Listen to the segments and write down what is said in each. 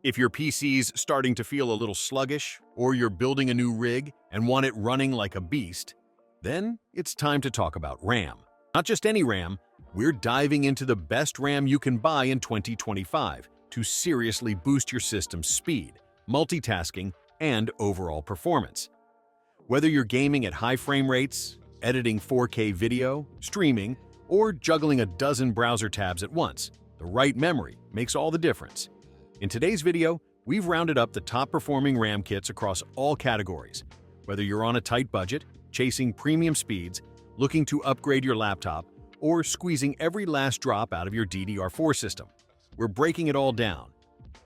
If your PC's starting to feel a little sluggish, or you're building a new rig and want it running like a beast, then it's time to talk about RAM. Not just any RAM, we're diving into the best RAM you can buy in 2025 to seriously boost your system's speed, multitasking, and overall performance. Whether you're gaming at high frame rates, editing 4K video, streaming, or juggling a dozen browser tabs at once, the right memory makes all the difference. In today's video, we've rounded up the top-performing RAM kits across all categories. Whether you're on a tight budget, chasing premium speeds, looking to upgrade your laptop, or squeezing every last drop out of your DDR4 system, we're breaking it all down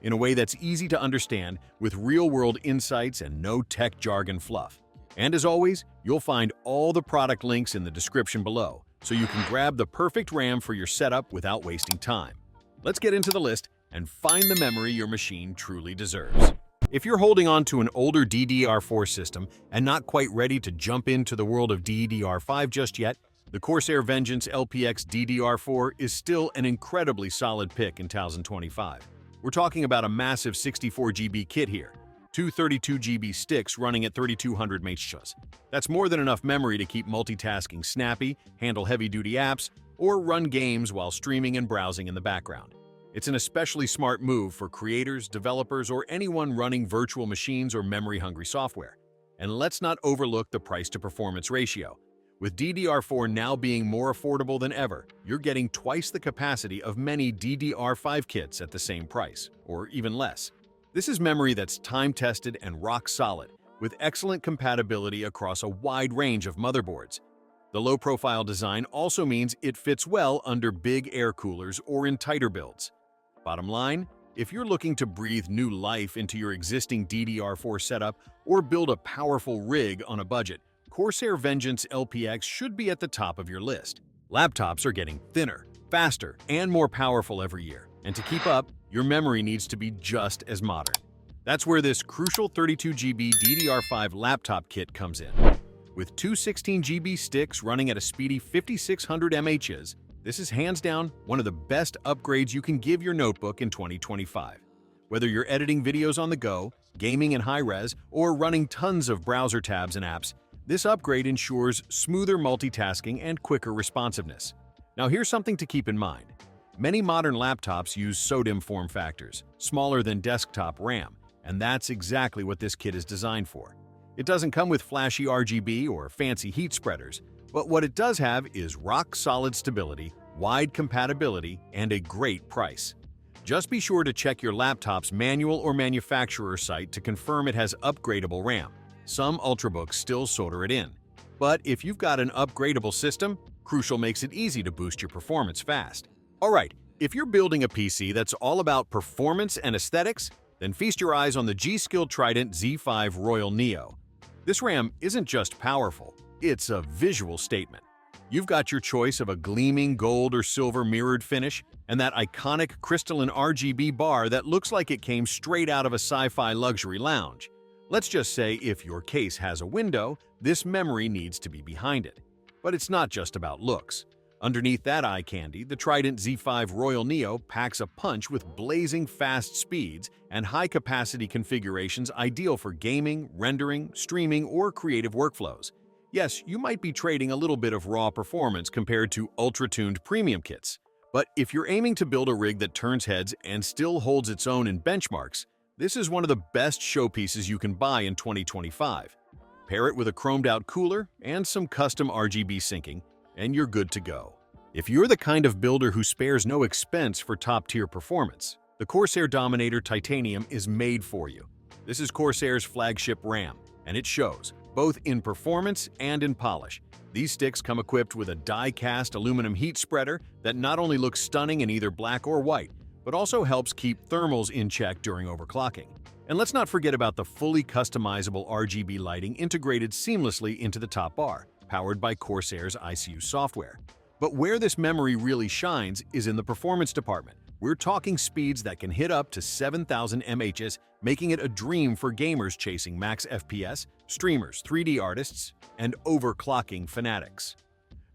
in a way that's easy to understand with real-world insights and no tech jargon fluff. And as always, you'll find all the product links in the description below, so you can grab the perfect RAM for your setup without wasting time. Let's get into the list and find the memory your machine truly deserves. If you're holding on to an older DDR4 system and not quite ready to jump into the world of DDR5 just yet, the Corsair Vengeance LPX DDR4 is still an incredibly solid pick in 2025. We're talking about a massive 64GB kit here, two 32GB sticks running at 3200 MHz. That's more than enough memory to keep multitasking snappy, handle heavy-duty apps, or run games while streaming and browsing in the background. It's an especially smart move for creators, developers, or anyone running virtual machines or memory-hungry software. And let's not overlook the price-to-performance ratio. With DDR4 now being more affordable than ever, you're getting twice the capacity of many DDR5 kits at the same price, or even less. This is memory that's time-tested and rock-solid, with excellent compatibility across a wide range of motherboards. The low-profile design also means it fits well under big air coolers or in tighter builds. Bottom line, if you're looking to breathe new life into your existing DDR4 setup or build a powerful rig on a budget, Corsair Vengeance LPX should be at the top of your list. Laptops are getting thinner, faster, and more powerful every year, and to keep up, your memory needs to be just as modern. That's where this crucial 32GB DDR5 laptop kit comes in. With two 16GB sticks running at a speedy 5600 mHz, this is hands down one of the best upgrades you can give your notebook in 2025. Whether you're editing videos on the go, gaming in high-res, or running tons of browser tabs and apps, this upgrade ensures smoother multitasking and quicker responsiveness. Now here's something to keep in mind. Many modern laptops use SODIMM form factors, smaller than desktop RAM, and that's exactly what this kit is designed for. It doesn't come with flashy RGB or fancy heat spreaders, but what it does have is rock-solid stability, wide compatibility, and a great price. Just be sure to check your laptop's manual or manufacturer site to confirm it has upgradable RAM. Some Ultrabooks still solder it in. But if you've got an upgradable system, Crucial makes it easy to boost your performance fast. Alright, if you're building a PC that's all about performance and aesthetics, then feast your eyes on the G-Skill Trident Z5 Royal Neo. This RAM isn't just powerful, it's a visual statement. You've got your choice of a gleaming gold or silver mirrored finish and that iconic crystalline RGB bar that looks like it came straight out of a sci-fi luxury lounge. Let's just say if your case has a window, this memory needs to be behind it. But it's not just about looks. Underneath that eye candy, the Trident Z5 Royal Neo packs a punch with blazing fast speeds and high-capacity configurations ideal for gaming, rendering, streaming, or creative workflows. Yes, you might be trading a little bit of raw performance compared to ultra-tuned premium kits. But if you're aiming to build a rig that turns heads and still holds its own in benchmarks, this is one of the best showpieces you can buy in 2025. Pair it with a chromed-out cooler and some custom RGB syncing, and you're good to go. If you're the kind of builder who spares no expense for top-tier performance, the Corsair Dominator Titanium is made for you. This is Corsair's flagship RAM, and it shows, both in performance and in polish. These sticks come equipped with a die-cast aluminum heat spreader that not only looks stunning in either black or white, but also helps keep thermals in check during overclocking. And let's not forget about the fully customizable RGB lighting integrated seamlessly into the top bar, powered by Corsair's ICU software. But where this memory really shines is in the performance department. We're talking speeds that can hit up to 7000 mHz, making it a dream for gamers chasing max FPS, streamers, 3D artists, and overclocking fanatics.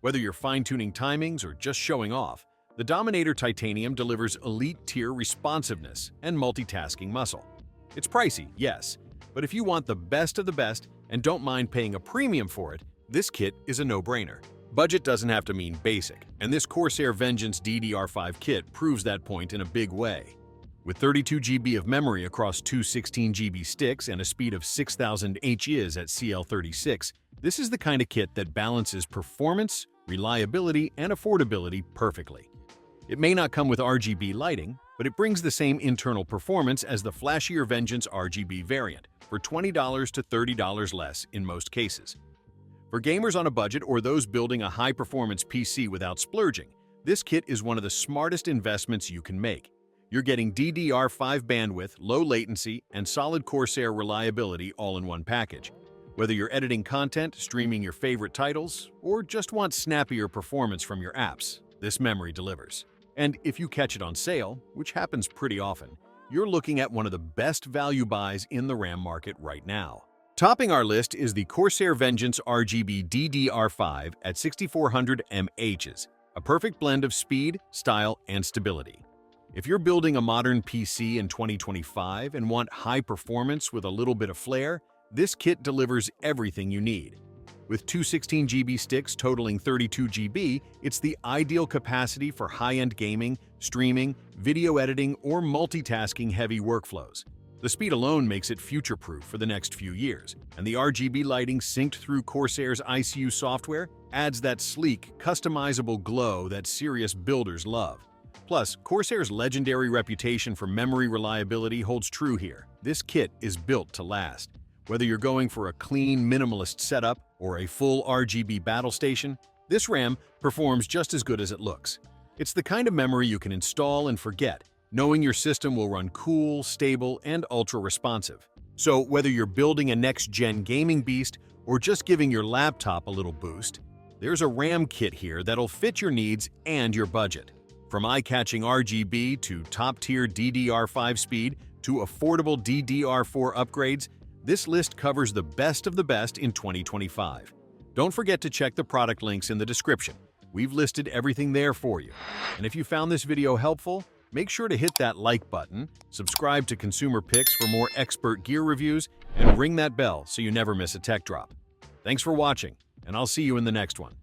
Whether you're fine-tuning timings or just showing off, The Dominator Titanium delivers elite-tier responsiveness and multitasking muscle. It's pricey, yes, but if you want the best of the best and don't mind paying a premium for it, this kit is a no-brainer. Budget doesn't have to mean basic, and this Corsair Vengeance DDR5 kit proves that point in a big way. With 32 GB of memory across two 16 GB sticks and a speed of 6,000 Hz at CL36, this is the kind of kit that balances performance, reliability, and affordability perfectly. It may not come with RGB lighting, but it brings the same internal performance as the flashier Vengeance RGB variant, for $20 to $30 less in most cases. For gamers on a budget or those building a high-performance PC without splurging, this kit is one of the smartest investments you can make. You're getting DDR5 bandwidth, low latency, and solid Corsair reliability all in one package. Whether you're editing content, streaming your favorite titles, or just want snappier performance from your apps, this memory delivers. And if you catch it on sale, which happens pretty often, you're looking at one of the best value buys in the RAM market right now. Topping our list is the Corsair Vengeance RGB DDR5 at 6400 mAh, a perfect blend of speed, style, and stability. If you're building a modern PC in 2025 and want high performance with a little bit of flair, this kit delivers everything you need. With two 16 GB sticks totaling 32 GB, it's the ideal capacity for high-end gaming, streaming, video editing, or multitasking heavy workflows. The speed alone makes it future-proof for the next few years, and the RGB lighting synced through Corsair's ICU software adds that sleek, customizable glow that serious builders love. Plus, Corsair's legendary reputation for memory reliability holds true here. This kit is built to last. Whether you're going for a clean, minimalist setup or a full RGB battle station, this RAM performs just as good as it looks. It's the kind of memory you can install and forget, knowing your system will run cool, stable, and ultra-responsive. So whether you're building a next-gen gaming beast or just giving your laptop a little boost, there's a RAM kit here that'll fit your needs and your budget. From eye-catching RGB to top-tier DDR5 speed to affordable DDR4 upgrades, this list covers the best of the best in 2025. Don't forget to check the product links in the description. We've listed everything there for you. And if you found this video helpful, make sure to hit that like button, subscribe to Consumer Picks for more expert gear reviews, and ring that bell so you never miss a tech drop. Thanks for watching, and I'll see you in the next one.